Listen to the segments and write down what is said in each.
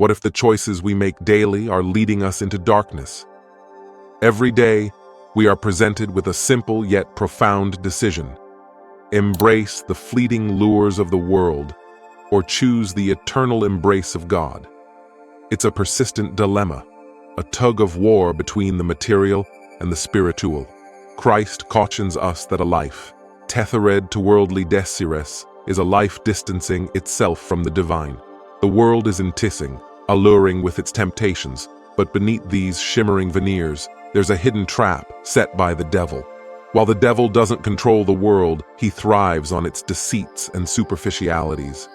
What if the choices we make daily are leading us into darkness? Every day, we are presented with a simple yet profound decision: embrace the fleeting lures of the world or choose the eternal embrace of God. It's a persistent dilemma, a tug-of-war between the material and the spiritual. Christ cautions us that a life tethered to worldly desires is a life distancing itself from the divine. The world is enticing, alluring with its temptations, but beneath these shimmering veneers, there's a hidden trap set by the devil. While the devil doesn't control the world, he thrives on its deceits and superficialities.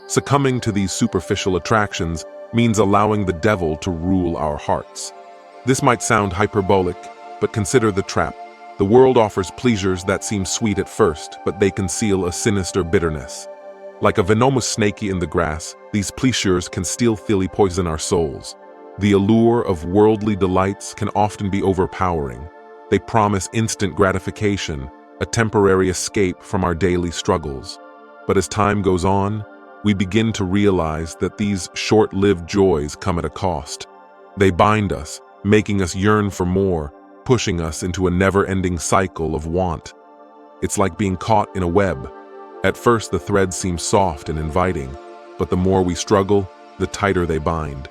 Succumbing to these superficial attractions means allowing the devil to rule our hearts. This might sound hyperbolic, but consider the trap. The world offers pleasures that seem sweet at first, but they conceal a sinister bitterness. Like a venomous snake in the grass, these pleasures can stealthily poison our souls. The allure of worldly delights can often be overpowering. They promise instant gratification, a temporary escape from our daily struggles. But as time goes on, we begin to realize that these short-lived joys come at a cost. They bind us, making us yearn for more, pushing us into a never-ending cycle of want. It's like being caught in a web. At first, the threads seem soft and inviting, but the more we struggle, the tighter they bind.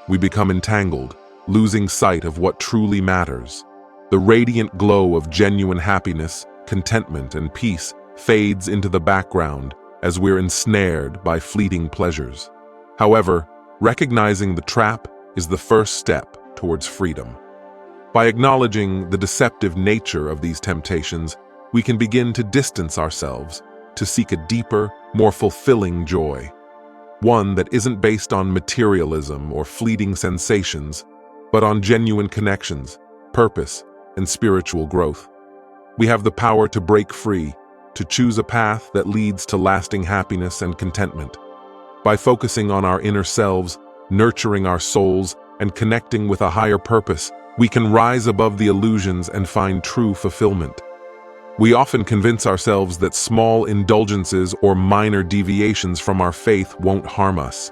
We become entangled, losing sight of what truly matters. The radiant glow of genuine happiness, contentment, and peace fades into the background as we're ensnared by fleeting pleasures. However, recognizing the trap is the first step towards freedom. By acknowledging the deceptive nature of these temptations, we can begin to distance ourselves to seek a deeper, more fulfilling joy. One that isn't based on materialism or fleeting sensations, but on genuine connections, purpose, and spiritual growth. We have the power to break free, to choose a path that leads to lasting happiness and contentment. By focusing on our inner selves, nurturing our souls, and connecting with a higher purpose, we can rise above the illusions and find true fulfillment. We often convince ourselves that small indulgences or minor deviations from our faith won't harm us.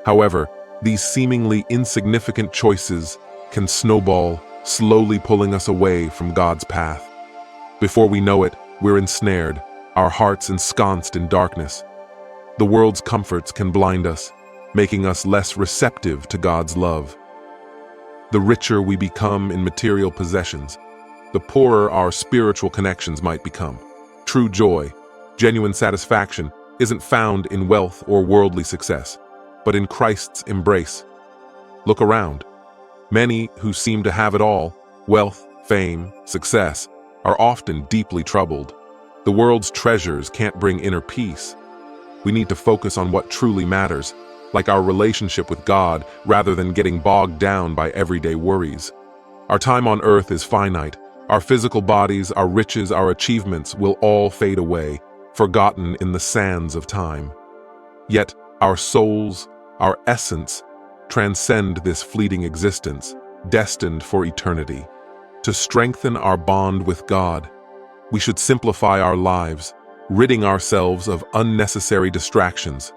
However, these seemingly insignificant choices can snowball, slowly pulling us away from God's path. Before we know it, we're ensnared, our hearts ensconced in darkness. The world's comforts can blind us, making us less receptive to God's love. The richer we become in material possessions, the poorer our spiritual connections might become. True joy, genuine satisfaction, isn't found in wealth or worldly success, but in Christ's embrace. Look around. Many who seem to have it all, wealth, fame, success, are often deeply troubled. The world's treasures can't bring inner peace. We need to focus on what truly matters, like our relationship with God, rather than getting bogged down by everyday worries. Our time on earth is finite. Our physical bodies, our riches, our achievements will all fade away, forgotten in the sands of time. Yet our souls, our essence, transcend this fleeting existence, destined for eternity. To strengthen our bond with God, we should simplify our lives, ridding ourselves of unnecessary distractions.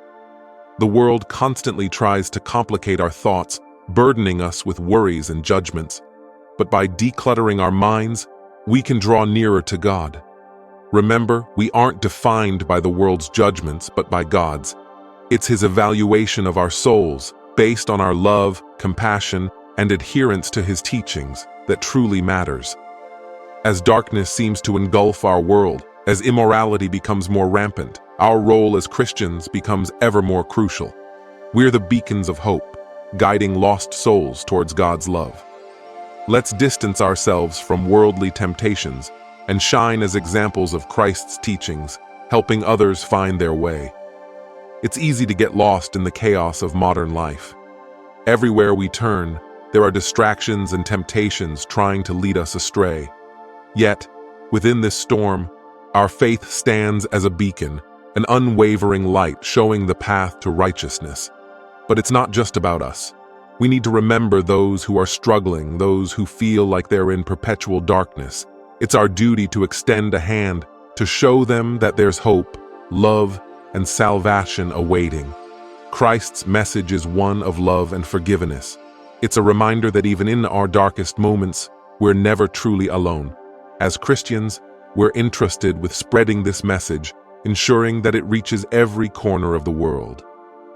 The world constantly tries to complicate our thoughts, burdening us with worries and judgments. But by decluttering our minds, we can draw nearer to God. Remember, we aren't defined by the world's judgments, but by God's. It's His evaluation of our souls, based on our love, compassion, and adherence to His teachings, that truly matters. As darkness seems to engulf our world, as immorality becomes more rampant, our role as Christians becomes ever more crucial. We're the beacons of hope, guiding lost souls towards God's love. Let's distance ourselves from worldly temptations and shine as examples of Christ's teachings, helping others find their way. It's easy to get lost in the chaos of modern life. Everywhere we turn, there are distractions and temptations trying to lead us astray. Yet, within this storm, our faith stands as a beacon, an unwavering light showing the path to righteousness. But it's not just about us. We need to remember those who are struggling, those who feel like they're in perpetual darkness. It's our duty to extend a hand, to show them that there's hope, love, and salvation awaiting. Christ's message is one of love and forgiveness. It's a reminder that even in our darkest moments, we're never truly alone. As Christians, we're entrusted with spreading this message, ensuring that it reaches every corner of the world.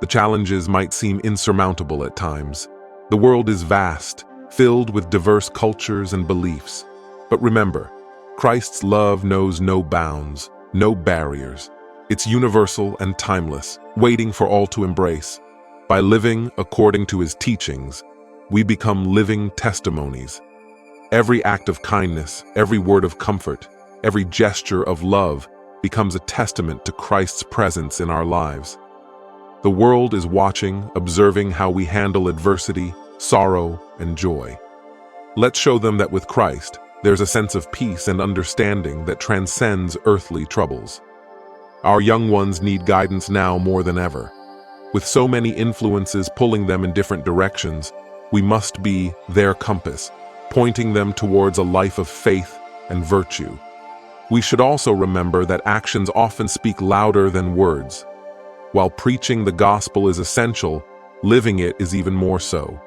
The challenges might seem insurmountable at times. The world is vast, filled with diverse cultures and beliefs. But remember, Christ's love knows no bounds, no barriers. It's universal and timeless, waiting for all to embrace. By living according to his teachings, we become living testimonies. Every act of kindness, every word of comfort, every gesture of love becomes a testament to Christ's presence in our lives. The world is watching, observing how we handle adversity, sorrow, and joy. Let's show them that with Christ, there's a sense of peace and understanding that transcends earthly troubles. Our young ones need guidance now more than ever. With so many influences pulling them in different directions, we must be their compass, pointing them towards a life of faith and virtue. We should also remember that actions often speak louder than words. While preaching the gospel is essential, living it is even more so.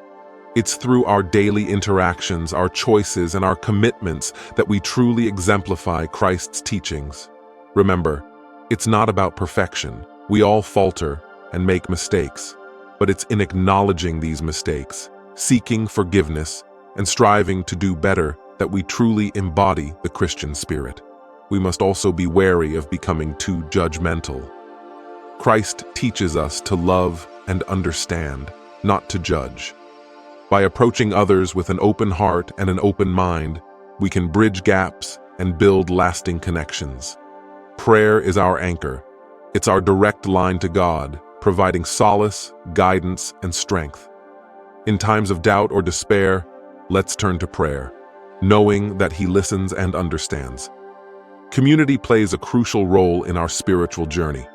It's through our daily interactions, our choices, and our commitments that we truly exemplify Christ's teachings. Remember, it's not about perfection. We all falter and make mistakes, but it's in acknowledging these mistakes, seeking forgiveness, and striving to do better that we truly embody the Christian spirit. We must also be wary of becoming too judgmental. Christ teaches us to love and understand, not to judge. By approaching others with an open heart and an open mind, we can bridge gaps and build lasting connections. Prayer is our anchor. It's our direct line to God, providing solace, guidance, and strength. In times of doubt or despair, let's turn to prayer, knowing that He listens and understands. Community plays a crucial role in our spiritual journey.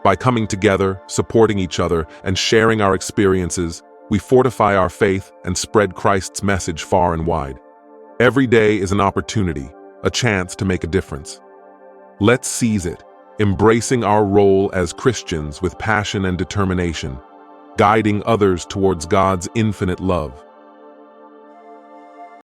By coming together, supporting each other, and sharing our experiences, we fortify our faith and spread Christ's message far and wide. Every day is an opportunity, a chance to make a difference. Let's seize it, embracing our role as Christians with passion and determination, guiding others towards God's infinite love.